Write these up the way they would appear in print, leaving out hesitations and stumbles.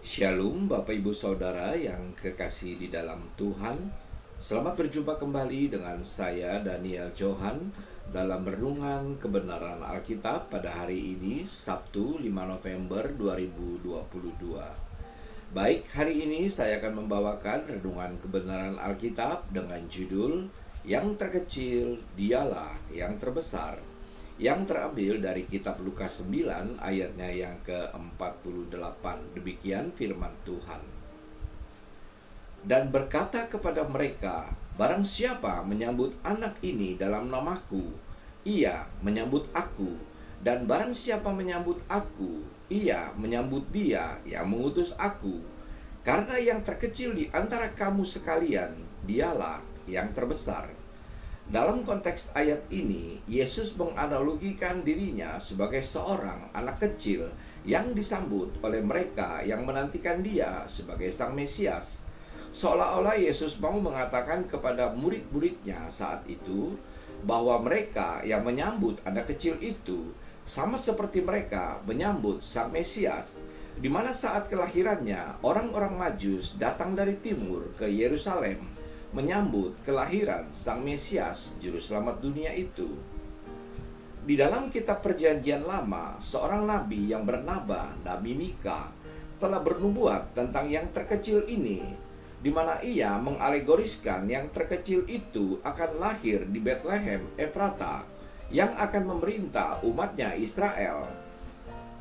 Shalom Bapak Ibu Saudara yang kekasih di dalam Tuhan. Selamat berjumpa kembali dengan saya Daniel Johan dalam renungan kebenaran Alkitab pada hari ini Sabtu 5 November 2022. Baik, hari ini saya akan membawakan renungan kebenaran Alkitab dengan judul Yang Terkecil Dialah Yang Terbesar, yang terambil dari kitab Lukas 9 ayatnya yang ke-48. Demikian firman Tuhan. Dan berkata kepada mereka, barang siapa menyambut anak ini dalam namaku, ia menyambut aku. Dan barang siapa menyambut aku, ia menyambut dia yang mengutus aku. Karena yang terkecil di antara kamu sekalian, dialah yang terbesar. Dalam konteks ayat ini, Yesus menganalogikan dirinya sebagai seorang anak kecil yang disambut oleh mereka yang menantikan dia sebagai Sang Mesias. Seolah-olah Yesus mau mengatakan kepada murid-muridnya saat itu bahwa mereka yang menyambut anak kecil itu sama seperti mereka menyambut Sang Mesias, di mana saat kelahirannya orang-orang Majus datang dari timur ke Yerusalem menyambut kelahiran Sang Mesias, Juru Selamat dunia itu. Di dalam kitab Perjanjian Lama, seorang nabi yang bernama Nabi Mika telah bernubuat tentang yang terkecil ini, di mana ia mengalegoriskan yang terkecil itu akan lahir di Bethlehem Efrata yang akan memerintah umatnya Israel.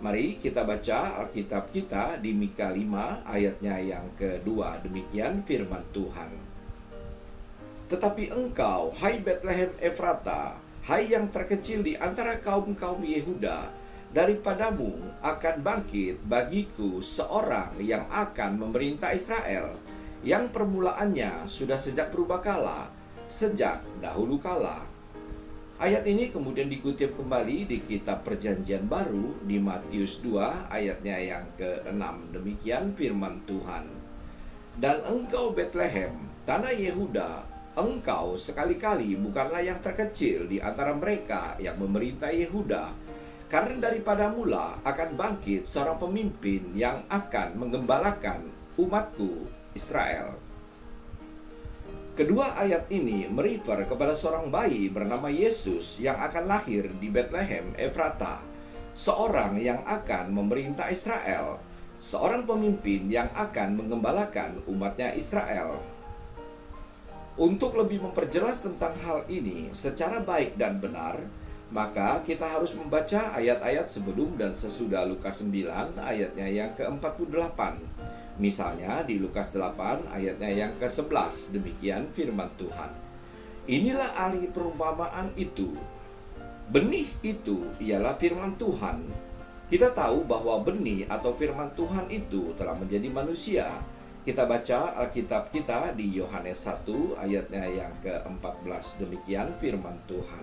Mari kita baca Alkitab kita di Mika 5 ayatnya yang kedua. Demikian firman Tuhan. Tetapi engkau, hai Bethlehem Efrata, hai yang terkecil di antara kaum-kaum Yehuda, daripadamu akan bangkit bagiku seorang yang akan memerintah Israel, yang permulaannya sudah sejak purbakala, sejak dahulu kala. Ayat ini kemudian dikutip kembali di kitab Perjanjian Baru di Matius 2 ayatnya yang ke-6. Demikian firman Tuhan. Dan engkau Bethlehem, tanah Yehuda, engkau sekali-kali bukanlah yang terkecil di antara mereka yang memerintah Yehuda, karena daripada mula akan bangkit seorang pemimpin yang akan menggembalakan umatku Israel. Kedua ayat ini merefer kepada seorang bayi bernama Yesus yang akan lahir di Bethlehem Efrata, seorang yang akan memerintah Israel, seorang pemimpin yang akan menggembalakan umatnya Israel. Untuk lebih memperjelas tentang hal ini secara baik dan benar, maka kita harus membaca ayat-ayat sebelum dan sesudah Lukas 9 ayatnya yang ke-48. Misalnya di Lukas 8 ayatnya yang ke-11. Demikian firman Tuhan. Inilah ahli perumpamaan itu. Benih itu ialah firman Tuhan. Kita tahu bahwa benih atau firman Tuhan itu telah menjadi manusia. Kita baca Alkitab kita di Yohanes 1 ayatnya yang ke-14. Demikian firman Tuhan.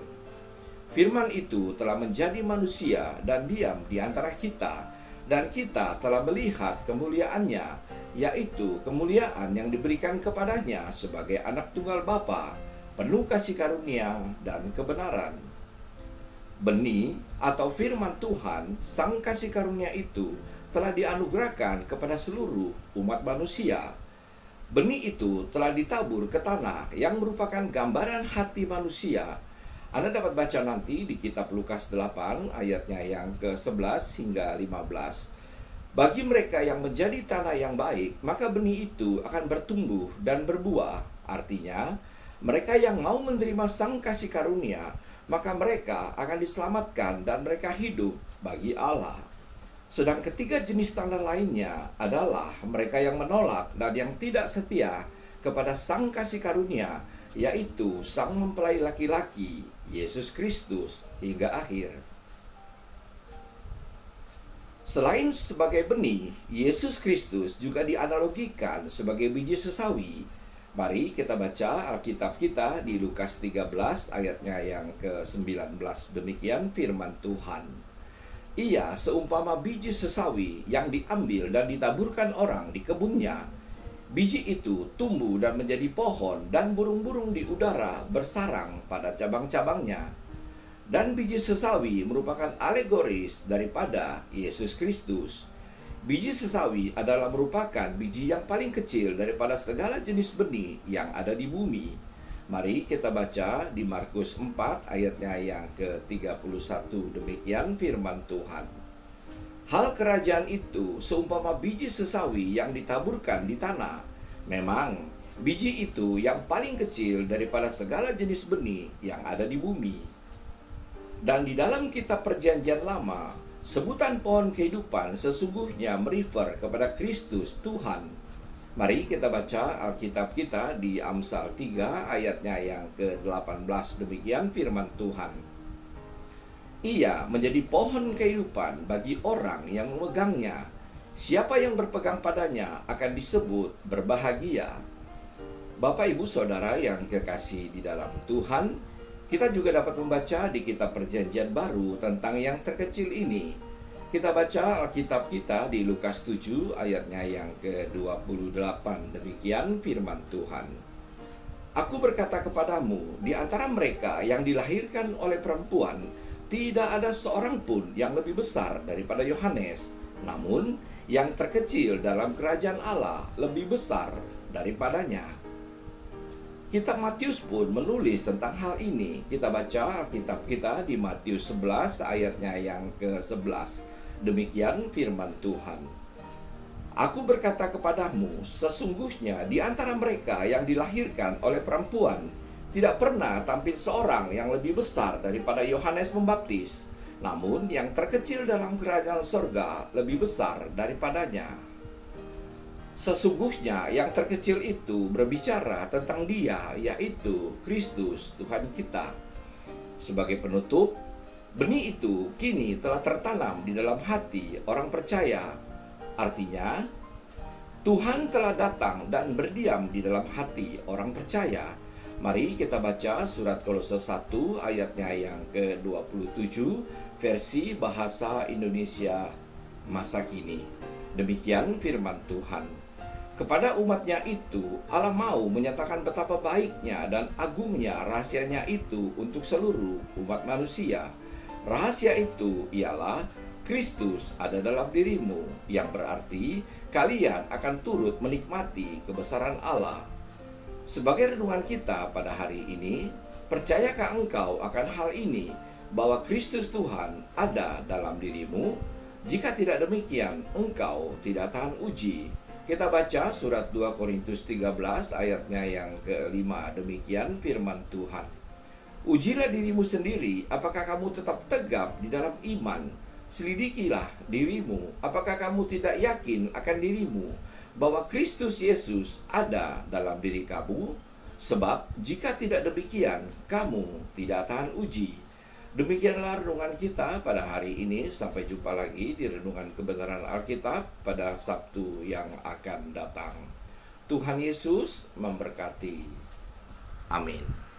Firman itu telah menjadi manusia dan diam di antara kita, dan kita telah melihat kemuliaannya, yaitu kemuliaan yang diberikan kepadanya sebagai anak tunggal Bapa, penuh kasih karunia dan kebenaran. Benih atau firman Tuhan, sang kasih karunia itu telah dianugerahkan kepada seluruh umat manusia. Benih itu telah ditabur ke tanah yang merupakan gambaran hati manusia. Anda dapat baca nanti di kitab Lukas 8 ayatnya yang ke-11 hingga 15. Bagi mereka yang menjadi tanah yang baik, maka benih itu akan bertumbuh dan berbuah. Artinya, mereka yang mau menerima sang kasih karunia, maka mereka akan diselamatkan dan mereka hidup bagi Allah. Sedang ketiga jenis tanda lainnya adalah mereka yang menolak dan yang tidak setia kepada sang kasih karunia, yaitu sang mempelai laki-laki, Yesus Kristus, hingga akhir. Selain sebagai benih, Yesus Kristus juga dianalogikan sebagai biji sesawi. Mari kita baca Alkitab kita di Lukas 13 ayatnya yang ke-19. Demikian firman Tuhan. Ia seumpama biji sesawi yang diambil dan ditaburkan orang di kebunnya. Biji itu tumbuh dan menjadi pohon, dan burung-burung di udara bersarang pada cabang-cabangnya. Dan biji sesawi merupakan alegoris daripada Yesus Kristus. Biji sesawi adalah merupakan biji yang paling kecil daripada segala jenis benih yang ada di bumi. Mari kita baca di Markus 4 ayatnya yang ke-31. Demikian firman Tuhan. Hal kerajaan itu seumpama biji sesawi yang ditaburkan di tanah. Memang biji itu yang paling kecil daripada segala jenis benih yang ada di bumi. Dan di dalam kitab Perjanjian Lama, sebutan pohon kehidupan sesungguhnya merefer kepada Kristus Tuhan. Mari kita baca Alkitab kita di Amsal 3 ayatnya yang ke-18. Demikian firman Tuhan. Ia menjadi pohon kehidupan bagi orang yang memegangnya. Siapa yang berpegang padanya akan disebut berbahagia. Bapak, Ibu, Saudara yang kekasih di dalam Tuhan, kita juga dapat membaca di kitab Perjanjian Baru tentang yang terkecil ini. Kita baca Alkitab kita di Lukas 7 ayatnya yang ke-28. Demikian firman Tuhan. Aku berkata kepadamu, di antara mereka yang dilahirkan oleh perempuan, tidak ada seorang pun yang lebih besar daripada Yohanes. Namun, yang terkecil dalam kerajaan Allah lebih besar daripadanya. Kitab Matius pun menulis tentang hal ini. Kita baca Alkitab kita di Matius 11 ayatnya yang ke-11. Demikian firman Tuhan. Aku berkata kepadamu, sesungguhnya di antara mereka yang dilahirkan oleh perempuan, tidak pernah tampil seorang yang lebih besar daripada Yohanes Pembaptis. Namun yang terkecil dalam kerajaan surga lebih besar daripadanya. Sesungguhnya yang terkecil itu berbicara tentang Dia, yaitu Kristus Tuhan kita. Sebagai penutup, benih itu kini telah tertanam di dalam hati orang percaya. Artinya, Tuhan telah datang dan berdiam di dalam hati orang percaya. Mari kita baca surat Kolose 1 ayatnya yang ke-27, versi bahasa Indonesia masa kini. Demikian firman Tuhan. Kepada umatnya itu, Allah mau menyatakan betapa baiknya dan agungnya rahasianya itu untuk seluruh umat manusia. Rahasia itu ialah Kristus ada dalam dirimu, yang berarti kalian akan turut menikmati kebesaran Allah. Sebagai renungan kita pada hari ini, percayakah engkau akan hal ini, bahwa Kristus Tuhan ada dalam dirimu? Jika tidak demikian, engkau tidak tahan uji. Kita baca surat 2 Korintus 13 ayatnya yang ke-5. Demikian firman Tuhan. Ujilah dirimu sendiri, apakah kamu tetap tegap di dalam iman. Selidikilah dirimu, apakah kamu tidak yakin akan dirimu, bahwa Kristus Yesus ada dalam diri kamu. Sebab jika tidak demikian, kamu tidak tahan uji. Demikianlah renungan kita pada hari ini. Sampai jumpa lagi di renungan kebenaran Alkitab pada Sabtu yang akan datang. Tuhan Yesus memberkati. Amin.